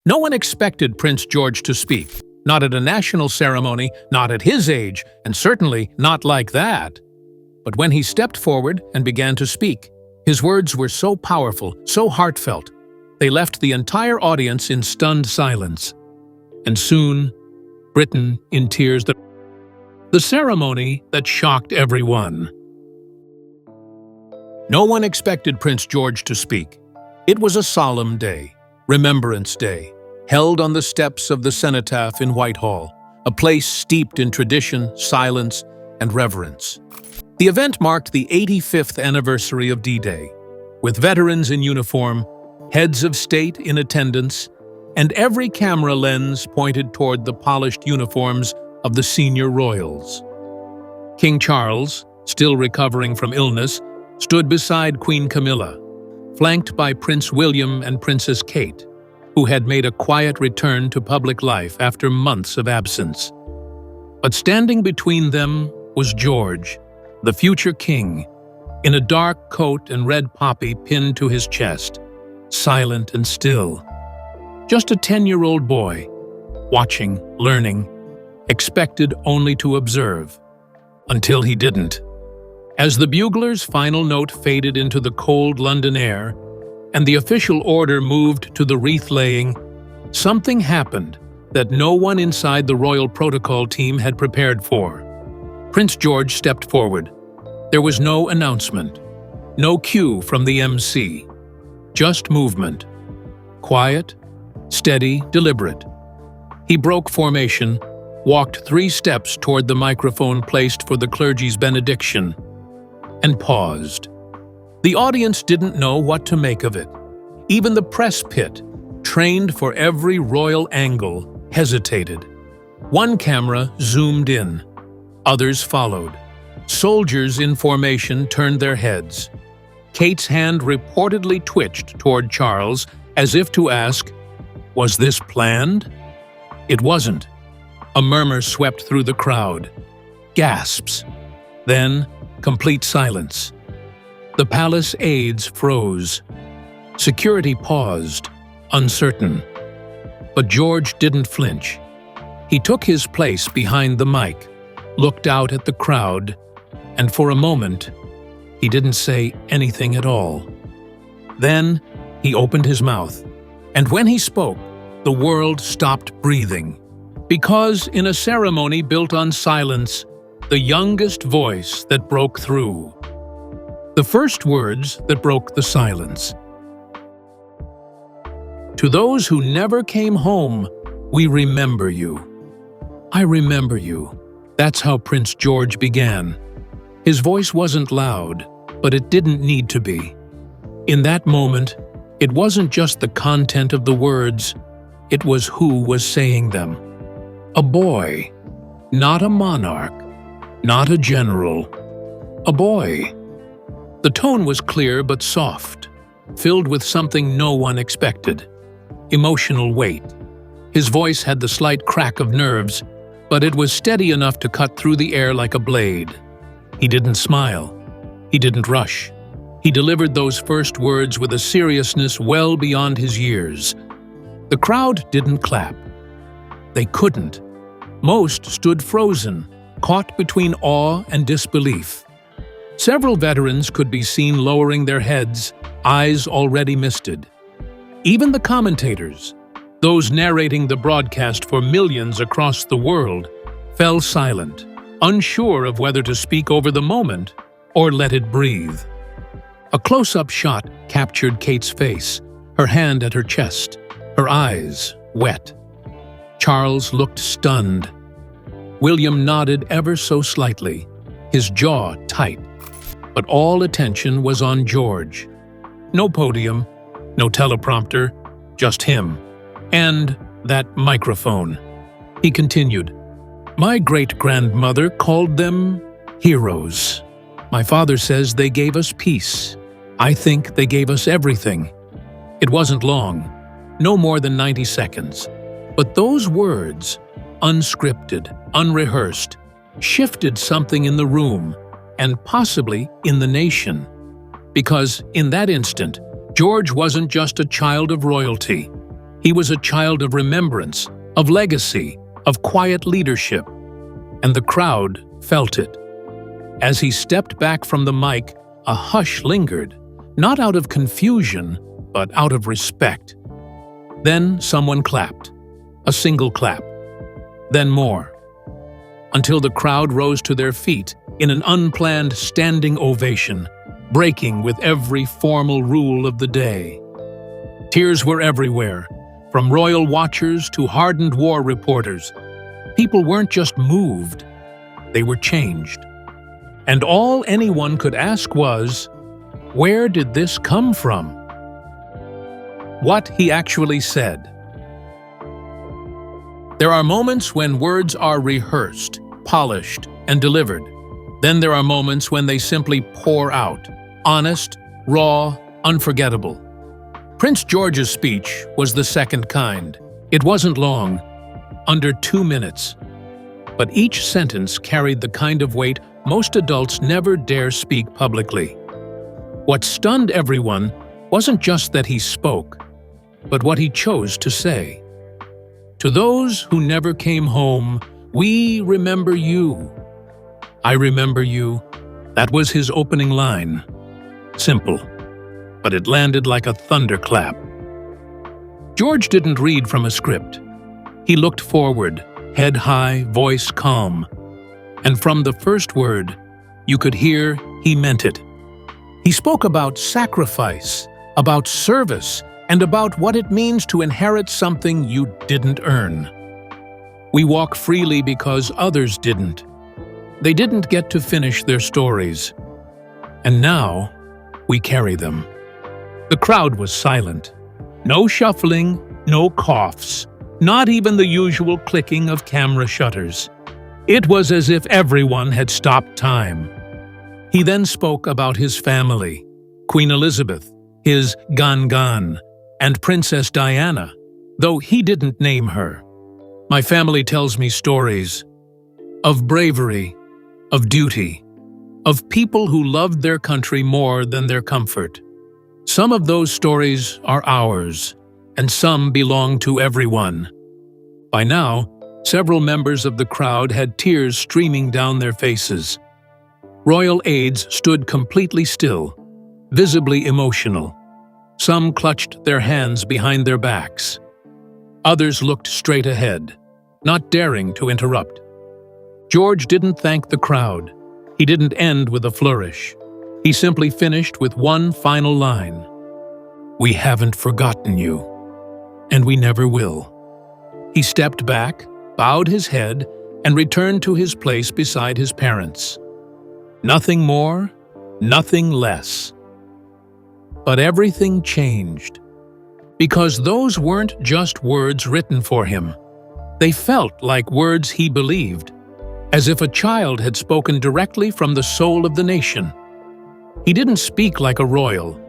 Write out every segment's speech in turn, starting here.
No one expected Prince George to speak, not at a national ceremony, not at his age, and certainly not like that. But when he stepped forward and began to speak, his words were so powerful, so heartfelt, they left the entire audience in stunned silence. And soon, Britain in tears. The ceremony that shocked everyone. No one expected Prince George to speak. It was a solemn day, Remembrance Day, held on the steps of the Cenotaph in Whitehall, a place steeped in tradition, silence, and reverence. The event marked the 85th anniversary of D-Day, with veterans in uniform, heads of state in attendance, and every camera lens pointed toward the polished uniforms of the senior royals. King Charles, still recovering from illness, stood beside Queen Camilla, flanked by Prince William and Princess Kate, who had made a quiet return to public life after months of absence. But standing between them was George, the future king, in a dark coat and red poppy pinned to his chest, silent and still. Just a 10-year-old boy, watching, learning, expected only to observe, until he didn't. As the bugler's final note faded into the cold London air, and the official order moved to the wreath-laying, something happened that no one inside the royal protocol team had prepared for. Prince George stepped forward. There was no announcement, no cue from the MC, just movement. Quiet, steady, deliberate. He broke formation, walked 3 steps toward the microphone placed for the clergy's benediction, and paused. The audience didn't know what to make of it. Even the press pit, trained for every royal angle, hesitated. One camera zoomed in. Others followed. Soldiers in formation turned their heads. Kate's hand reportedly twitched toward Charles, as if to ask, was this planned? It wasn't. A murmur swept through the crowd. Gasps. Then, complete silence. The palace aides froze. Security paused, uncertain. But George didn't flinch. He took his place behind the mic, looked out at the crowd, and for a moment, he didn't say anything at all. Then, he opened his mouth, and when he spoke, the world stopped breathing. Because in a ceremony built on silence, the youngest voice that broke through. The first words that broke the silence. To those who never came home, we remember you. I remember you. That's how Prince George began. His voice wasn't loud, but it didn't need to be. In that moment, it wasn't just the content of the words, it was who was saying them. A boy, not a monarch, not a general. A boy. The tone was clear but soft, filled with something no one expected. Emotional weight. His voice had the slight crack of nerves, but it was steady enough to cut through the air like a blade. He didn't smile. He didn't rush. He delivered those first words with a seriousness well beyond his years. The crowd didn't clap. They couldn't. Most stood frozen, caught between awe and disbelief. Several veterans could be seen lowering their heads, eyes already misted. Even the commentators, those narrating the broadcast for millions across the world, fell silent, unsure of whether to speak over the moment or let it breathe. A close-up shot captured Kate's face, her hand at her chest, her eyes wet. Charles looked stunned. William nodded ever so slightly, his jaw tight. But all attention was on George. No podium, no teleprompter, just him. And that microphone. He continued, "My great-grandmother called them heroes. My father says they gave us peace. I think they gave us everything." It wasn't long, no more than 90 seconds. But those words, unscripted, unrehearsed, shifted something in the room, and possibly in the nation. Because in that instant, George wasn't just a child of royalty. He was a child of remembrance, of legacy, of quiet leadership, and the crowd felt it. As he stepped back from the mic, a hush lingered, not out of confusion, but out of respect. Then someone clapped, a single clap, then more, until the crowd rose to their feet in an unplanned standing ovation, breaking with every formal rule of the day. Tears were everywhere, from royal watchers to hardened war reporters. People weren't just moved, they were changed. And all anyone could ask was, where did this come from? What he actually said. There are moments when words are rehearsed, polished, and delivered. Then there are moments when they simply pour out, honest, raw, unforgettable. Prince George's speech was the second kind. It wasn't long, under 2 minutes. But each sentence carried the kind of weight most adults never dare speak publicly. What stunned everyone wasn't just that he spoke, but what he chose to say. To those who never came home, we remember you. I remember you. That was his opening line. Simple, but it landed like a thunderclap. George didn't read from a script. He looked forward, head high, voice calm. And from the first word, you could hear he meant it. He spoke about sacrifice, about service, and about what it means to inherit something you didn't earn. We walk freely because others didn't. They didn't get to finish their stories. And now, we carry them. The crowd was silent. No shuffling, no coughs, not even the usual clicking of camera shutters. It was as if everyone had stopped time. He then spoke about his family, Queen Elizabeth, his Gan, and Princess Diana, though he didn't name her. My family tells me stories of bravery, of duty, of people who loved their country more than their comfort. Some of those stories are ours, and some belong to everyone. By now, several members of the crowd had tears streaming down their faces. Royal aides stood completely still, visibly emotional. Some clutched their hands behind their backs. Others looked straight ahead, not daring to interrupt. George didn't thank the crowd. He didn't end with a flourish. He simply finished with one final line. We haven't forgotten you, and we never will. He stepped back, bowed his head, and returned to his place beside his parents. Nothing more, nothing less. But everything changed, because those weren't just words written for him. They felt like words he believed, as if a child had spoken directly from the soul of the nation. He didn't speak like a royal.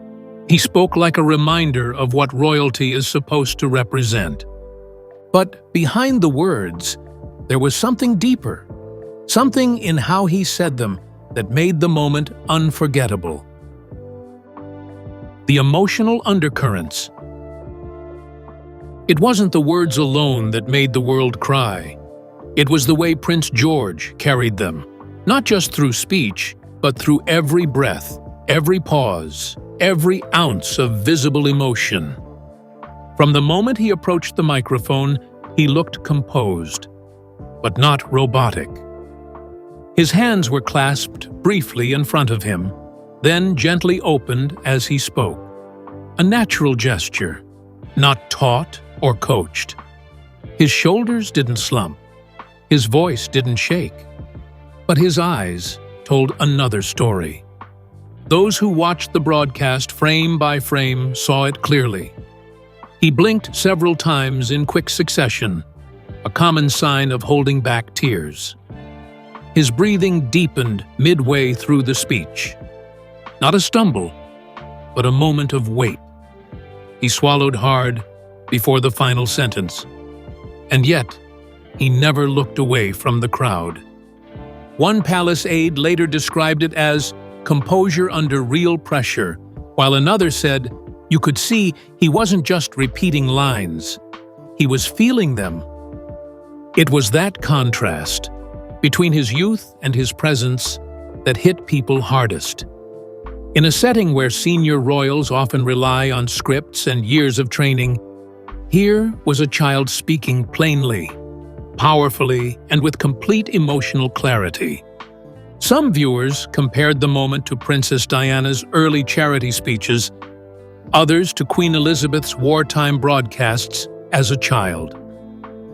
He spoke like a reminder of what royalty is supposed to represent. But behind the words, there was something deeper, something in how he said them that made the moment unforgettable. The emotional undercurrents. It wasn't the words alone that made the world cry. It was the way Prince George carried them, not just through speech, but through every breath, every pause, every ounce of visible emotion. From the moment he approached the microphone, he looked composed, but not robotic. His hands were clasped briefly in front of him, then gently opened as he spoke. A natural gesture, not taught or coached. His shoulders didn't slump. His voice didn't shake. But his eyes told another story. Those who watched the broadcast frame by frame saw it clearly. He blinked several times in quick succession, a common sign of holding back tears. His breathing deepened midway through the speech. Not a stumble, but a moment of weight. He swallowed hard before the final sentence. And yet, he never looked away from the crowd. One palace aide later described it as composure under real pressure, while another said You could see he wasn't just repeating lines. He was feeling them. It was that contrast between his youth and his presence that hit people hardest. In a setting where senior royals often rely on scripts and years of training, here was a child speaking plainly, powerfully, and with complete emotional clarity. Some viewers compared the moment to Princess Diana's early charity speeches, others to Queen Elizabeth's wartime broadcasts as a child.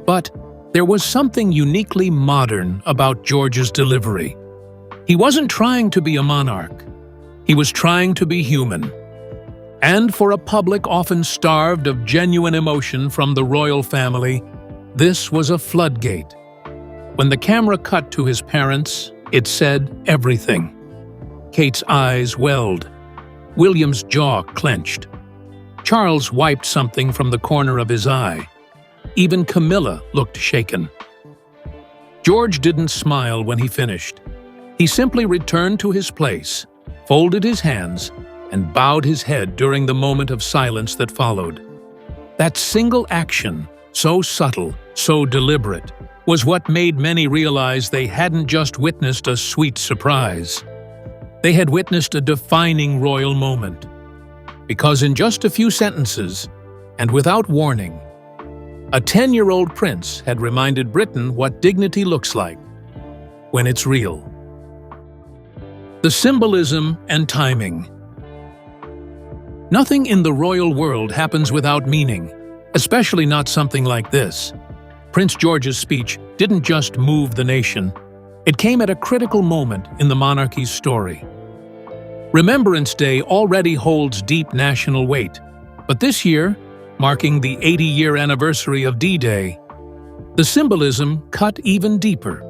But there was something uniquely modern about George's delivery. He wasn't trying to be a monarch. He was trying to be human. And for a public often starved of genuine emotion from the royal family, this was a floodgate. When the camera cut to his parents, it said everything. Kate's eyes welled. William's jaw clenched. Charles wiped something from the corner of his eye. Even Camilla looked shaken. George didn't smile when he finished. He simply returned to his place, folded his hands, and bowed his head during the moment of silence that followed. That single action, so subtle, so deliberate, was what made many realize they hadn't just witnessed a sweet surprise. They had witnessed a defining royal moment. Because in just a few sentences, and without warning, a 10-year-old prince had reminded Britain what dignity looks like when it's real. The symbolism and timing. Nothing in the royal world happens without meaning, especially not something like this. Prince George's speech didn't just move the nation. It came at a critical moment in the monarchy's story. Remembrance Day already holds deep national weight, but this year, marking the 80-year anniversary of D-Day, the symbolism cut even deeper.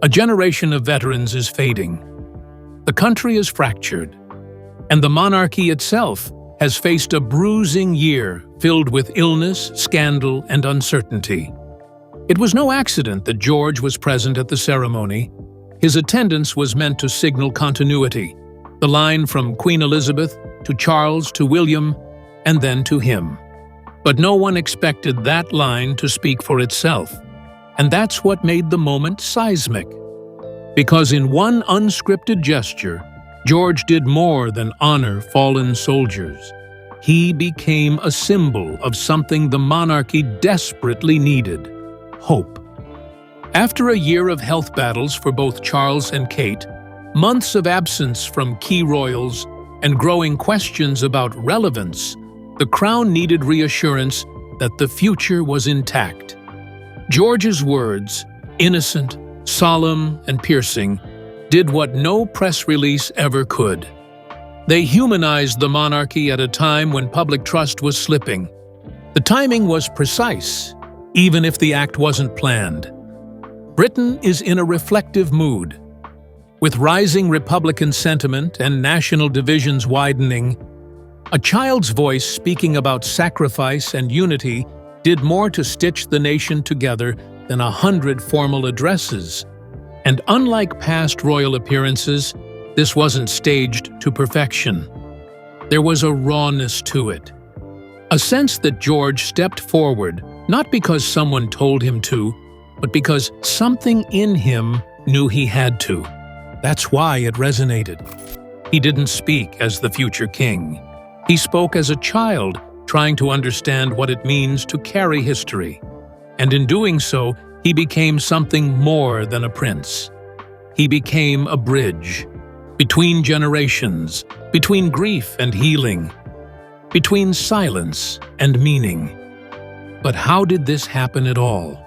A generation of veterans is fading. The country is fractured, and the monarchy itself has faced a bruising year filled with illness, scandal, and uncertainty. It was no accident that George was present at the ceremony. His attendance was meant to signal continuity, the line from Queen Elizabeth to Charles to William, and then to him. But no one expected that line to speak for itself, and that's what made the moment seismic. Because in one unscripted gesture, George did more than honor fallen soldiers. He became a symbol of something the monarchy desperately needed: hope. After a year of health battles for both Charles and Kate, months of absence from key royals, and growing questions about relevance, the crown needed reassurance that the future was intact. George's words, innocent, solemn, and piercing, did what no press release ever could. They humanized the monarchy at a time when public trust was slipping. The timing was precise, even if the act wasn't planned. Britain is in a reflective mood. With rising Republican sentiment and national divisions widening, a child's voice speaking about sacrifice and unity did more to stitch the nation together than 100 formal addresses. And unlike past royal appearances, this wasn't staged to perfection. There was a rawness to it. A sense that George stepped forward, not because someone told him to, but because something in him knew he had to. That's why it resonated. He didn't speak as the future king. He spoke as a child, trying to understand what it means to carry history. And in doing so, he became something more than a prince. He became a bridge between generations, between grief and healing, between silence and meaning. But how did this happen at all?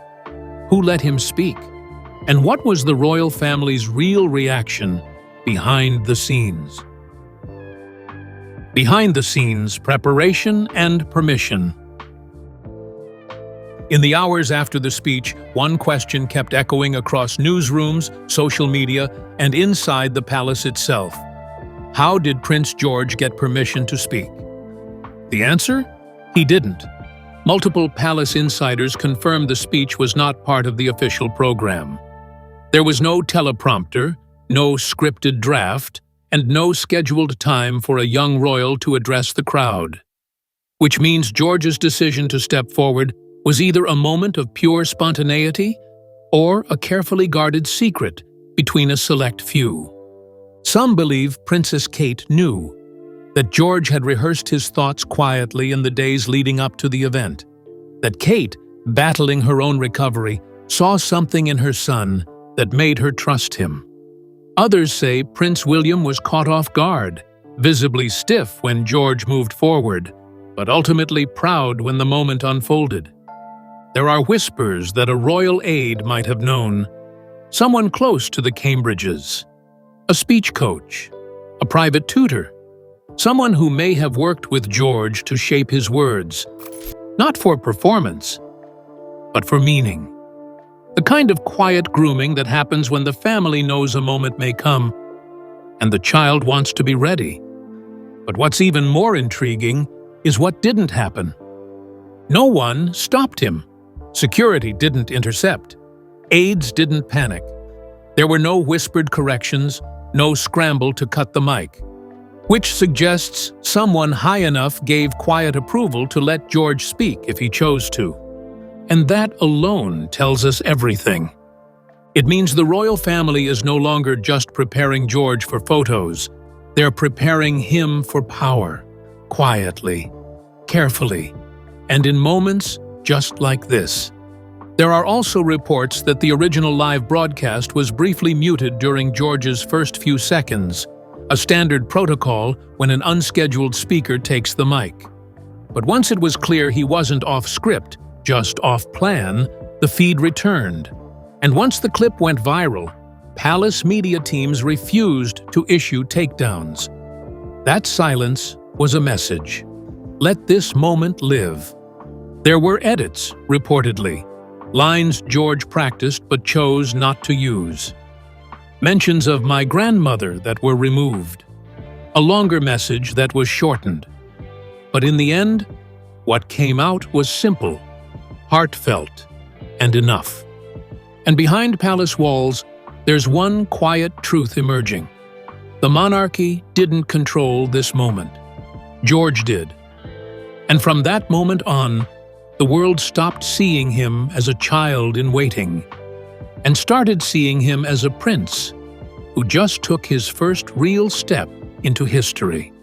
Who let him speak? And what was the royal family's real reaction behind the scenes? Behind the scenes, preparation and permission. In the hours after the speech, one question kept echoing across newsrooms, social media, and inside the palace itself. How did Prince George get permission to speak? The answer? He didn't. Multiple palace insiders confirmed the speech was not part of the official program. There was no teleprompter, no scripted draft, and no scheduled time for a young royal to address the crowd. which means George's decision to step forward was either a moment of pure spontaneity or a carefully guarded secret between a select few. Some believe Princess Kate knew that George had rehearsed his thoughts quietly in the days leading up to the event, that Kate, battling her own recovery, saw something in her son that made her trust him. Others say Prince William was caught off guard, visibly stiff when George moved forward, but ultimately proud when the moment unfolded. There are whispers that a royal aide might have known, someone close to the Cambridges, a speech coach, a private tutor, someone who may have worked with George to shape his words, not for performance, but for meaning. The kind of quiet grooming that happens when the family knows a moment may come, and the child wants to be ready. But what's even more intriguing is what didn't happen. No one stopped him. Security didn't intercept. Aides didn't panic. There were no whispered corrections, no scramble to cut the mic, which suggests someone high enough gave quiet approval to let George speak if he chose to. And that alone tells us everything. It means the royal family is no longer just preparing George for photos. They're preparing him for power, quietly, carefully, and in moments just like this. There are also reports that the original live broadcast was briefly muted during George's first few seconds, a standard protocol when an unscheduled speaker takes the mic. But once it was clear he wasn't off script, just off plan, the feed returned. And once the clip went viral, palace media teams refused to issue takedowns. That silence was a message. Let this moment live. There were edits, reportedly, lines George practiced but chose not to use. Mentions of my grandmother that were removed. A longer message that was shortened. But in the end, what came out was simple, heartfelt, and enough. And behind palace walls, there's one quiet truth emerging. The monarchy didn't control this moment. George did. And from that moment on, the world stopped seeing him as a child in waiting and started seeing him as a prince who just took his first real step into history.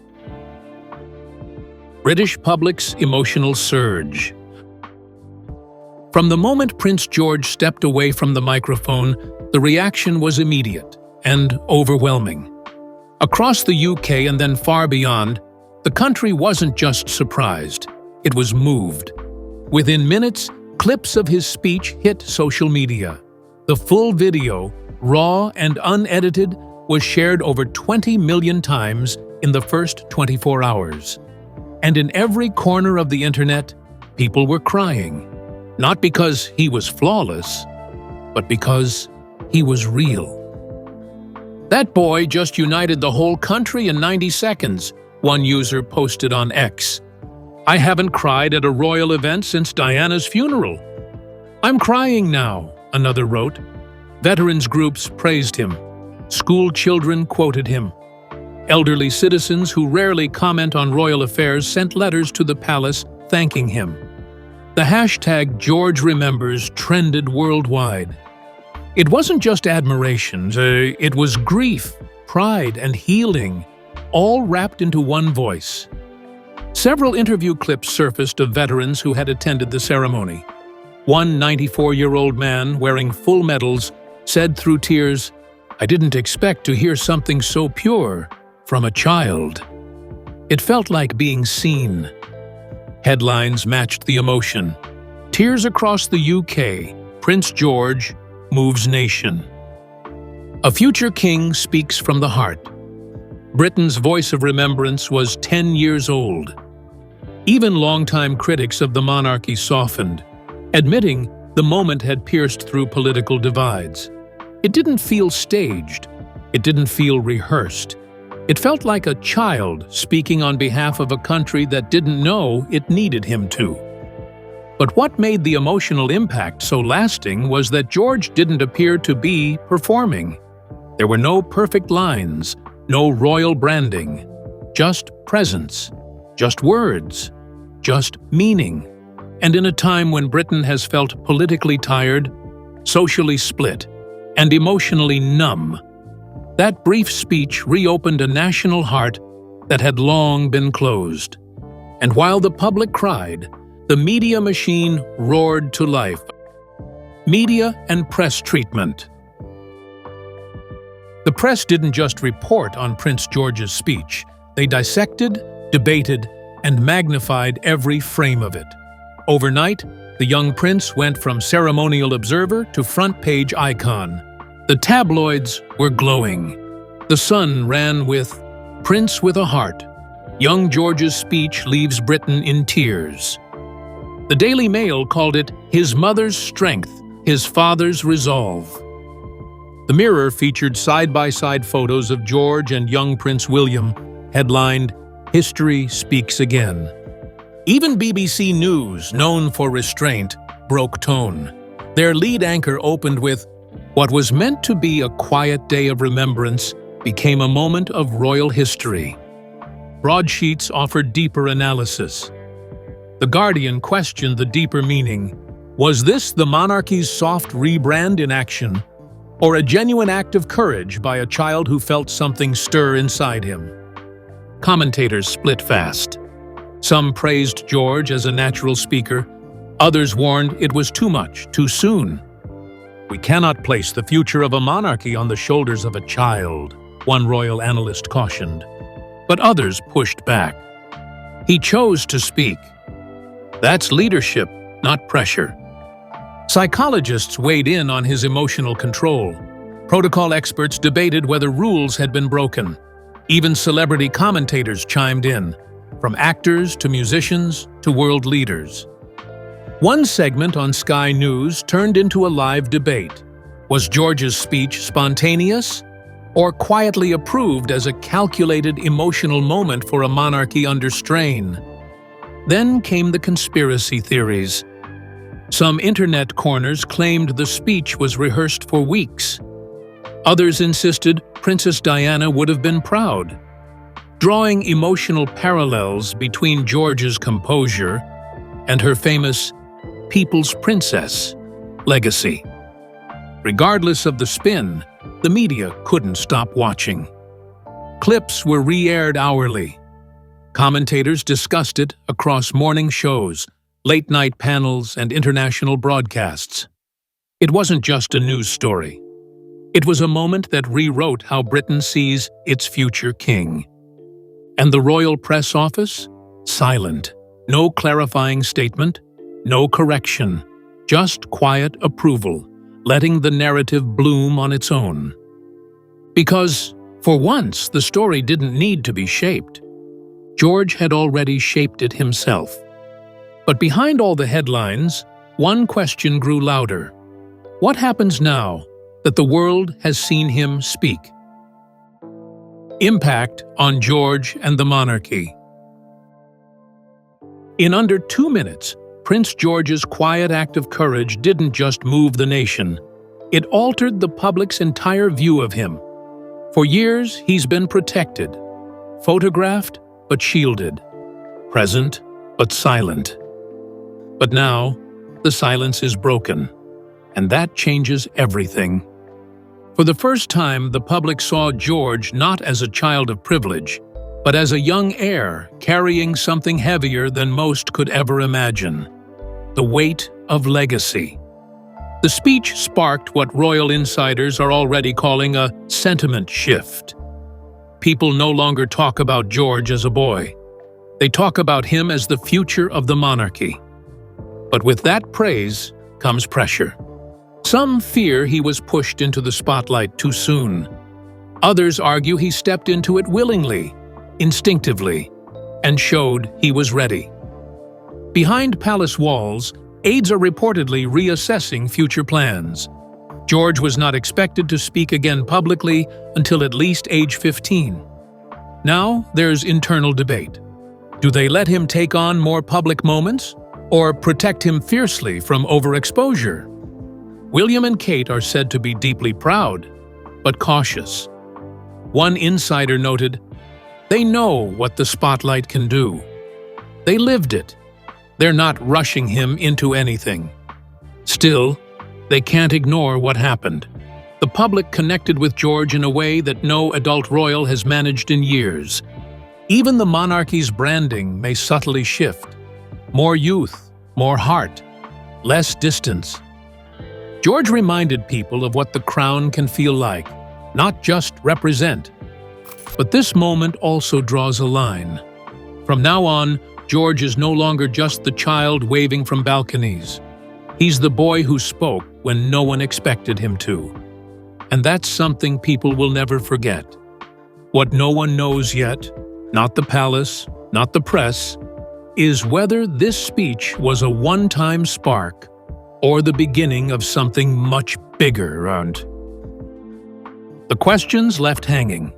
British public's emotional surge. From the moment Prince George stepped away from the microphone, the reaction was immediate and overwhelming. Across the UK and then far beyond, the country wasn't just surprised, it was moved. Within minutes, clips of his speech hit social media. The full video, raw and unedited, was shared over 20 million times in the first 24 hours. And in every corner of the internet, people were crying. Not because he was flawless, but because he was real. That boy just united the whole country in 90 seconds, one user posted on X. I haven't cried at a royal event since Diana's funeral. I'm crying now, another wrote. Veterans groups praised him. School children quoted him. Elderly citizens who rarely comment on royal affairs sent letters to the palace thanking him. The hashtag #GeorgeRemembers trended worldwide. It wasn't just admiration, it was grief, pride, and healing, all wrapped into one voice. Several interview clips surfaced of veterans who had attended the ceremony. One 94-year-old man wearing full medals said through tears, "I didn't expect to hear something so pure from a child." It felt like being seen. Headlines matched the emotion. Tears across the UK, Prince George moves nation. A future king speaks from the heart. Britain's voice of remembrance was 10 years old. Even longtime critics of the monarchy softened, admitting the moment had pierced through political divides. It didn't feel staged. It didn't feel rehearsed. It felt like a child speaking on behalf of a country that didn't know it needed him to. But what made the emotional impact so lasting was that George didn't appear to be performing. There were no perfect lines, no royal branding, just presence, just words, just meaning. And in a time when Britain has felt politically tired, socially split, and emotionally numb, that brief speech reopened a national heart that had long been closed. And while the public cried, the media machine roared to life. Media and press treatment. The press didn't just report on Prince George's speech. They dissected, debated, and magnified every frame of it. Overnight, the young prince went from ceremonial observer to front-page icon. The tabloids were glowing. The Sun ran with, "Prince with a heart. Young George's speech leaves Britain in tears." The Daily Mail called it his mother's strength, his father's resolve. The Mirror featured side-by-side photos of George and young Prince William, headlined, "History Speaks Again." Even BBC News, known for restraint, broke tone. Their lead anchor opened with, "What was meant to be a quiet day of remembrance became a moment of royal history." Broadsheets offered deeper analysis. The Guardian questioned the deeper meaning. Was this the monarchy's soft rebrand in action, or a genuine act of courage by a child who felt something stir inside him? Commentators split fast. Some praised George as a natural speaker. Others warned it was too much, too soon. "We cannot place the future of a monarchy on the shoulders of a child," one royal analyst cautioned. But others pushed back. He chose to speak. That's leadership, not pressure. Psychologists weighed in on his emotional control. Protocol experts debated whether rules had been broken. Even celebrity commentators chimed in, from actors to musicians to world leaders. One segment on Sky News turned into a live debate. Was George's speech spontaneous, or quietly approved as a calculated emotional moment for a monarchy under strain? Then came the conspiracy theories. Some internet corners claimed the speech was rehearsed for weeks. Others insisted Princess Diana would have been proud, drawing emotional parallels between George's composure and her famous People's Princess legacy. Regardless of the spin, the media couldn't stop watching. Clips were re-aired hourly. Commentators discussed it across morning shows, late-night panels, and international broadcasts. It wasn't just a news story. It was a moment that rewrote how Britain sees its future king. And the royal press office? Silent. No clarifying statement, no correction, just quiet approval, letting the narrative bloom on its own. Because, for once, the story didn't need to be shaped. George had already shaped it himself. But behind all the headlines, one question grew louder. What happens now that the world has seen him speak? Impact on George and the monarchy. In under 2 minutes, Prince George's quiet act of courage didn't just move the nation. It altered the public's entire view of him. For years, he's been protected, photographed but shielded, present but silent. But now, the silence is broken, and that changes everything. For the first time, the public saw George not as a child of privilege, but as a young heir carrying something heavier than most could ever imagine: the weight of legacy. The speech sparked what royal insiders are already calling a sentiment shift. People no longer talk about George as a boy. They talk about him as the future of the monarchy. But with that praise comes pressure. Some fear he was pushed into the spotlight too soon. Others argue he stepped into it willingly, instinctively, and showed he was ready. Behind palace walls, aides are reportedly reassessing future plans. George was not expected to speak again publicly until at least age 15. Now there's internal debate. Do they let him take on more public moments, or protect him fiercely from overexposure? William and Kate are said to be deeply proud, but cautious. One insider noted, "They know what the spotlight can do. They lived it, They're not rushing him into anything. Still, they can't ignore what happened. The public connected with George in a way that no adult royal has managed in years. Even the monarchy's branding may subtly shift. More youth, more heart, less distance. George reminded people of what the crown can feel like, not just represent. But this moment also draws a line. From now on, George is no longer just the child waving from balconies. He's the boy who spoke when no one expected him to. And that's something people will never forget. What no one knows yet, not the palace, not the press, is whether this speech was a one-time spark or the beginning of something much bigger around. The questions left hanging.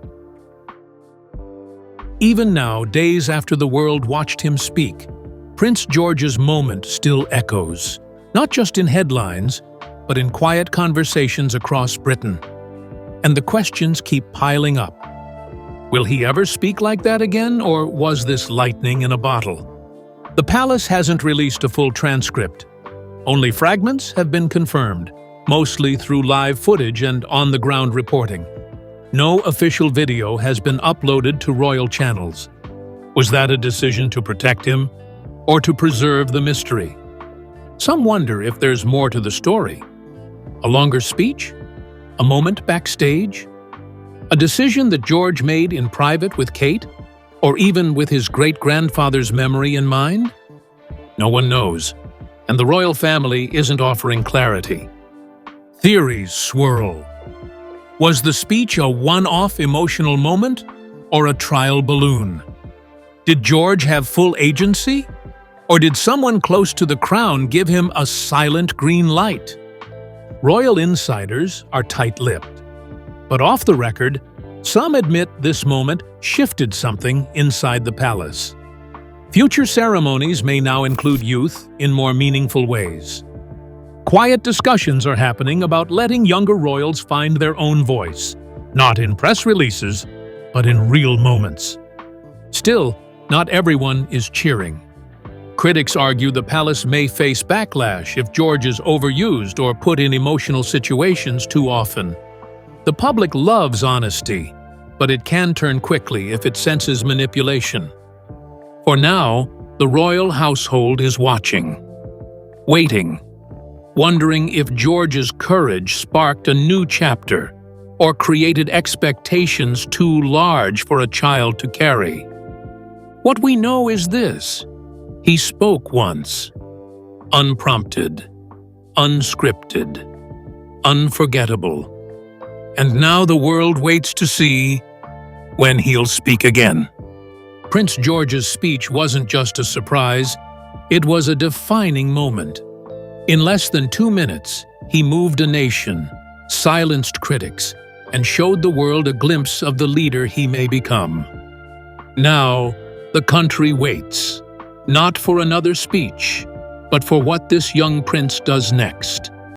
Even now, days after the world watched him speak, Prince George's moment still echoes, not just in headlines, but in quiet conversations across Britain. And the questions keep piling up. Will he ever speak like that again, or was this lightning in a bottle? The palace hasn't released a full transcript. Only fragments have been confirmed, mostly through live footage and on-the-ground reporting. No official video has been uploaded to royal channels. Was that a decision to protect him, or to preserve the mystery? Some wonder if there's more to the story. A longer speech? A moment backstage? A decision that George made in private with Kate? Or even with his great-grandfather's memory in mind? No one knows, and the royal family isn't offering clarity. Theories swirl. Was the speech a one-off emotional moment, or a trial balloon? Did George have full agency? Or did someone close to the crown give him a silent green light? Royal insiders are tight-lipped. But off the record, some admit this moment shifted something inside the palace. Future ceremonies may now include youth in more meaningful ways. Quiet discussions are happening about letting younger royals find their own voice, not in press releases, but in real moments. Still, not everyone is cheering. Critics argue the palace may face backlash if George is overused or put in emotional situations too often. The public loves honesty, but it can turn quickly if it senses manipulation. For now, the royal household is watching, waiting, wondering if George's courage sparked a new chapter or created expectations too large for a child to carry. What we know is this: he spoke once, unprompted, unscripted, unforgettable. And now the world waits to see when he'll speak again. Prince George's speech wasn't just a surprise, it was a defining moment. In less than 2 minutes, he moved a nation, silenced critics, and showed the world a glimpse of the leader he may become. Now, the country waits, not for another speech, but for what this young prince does next.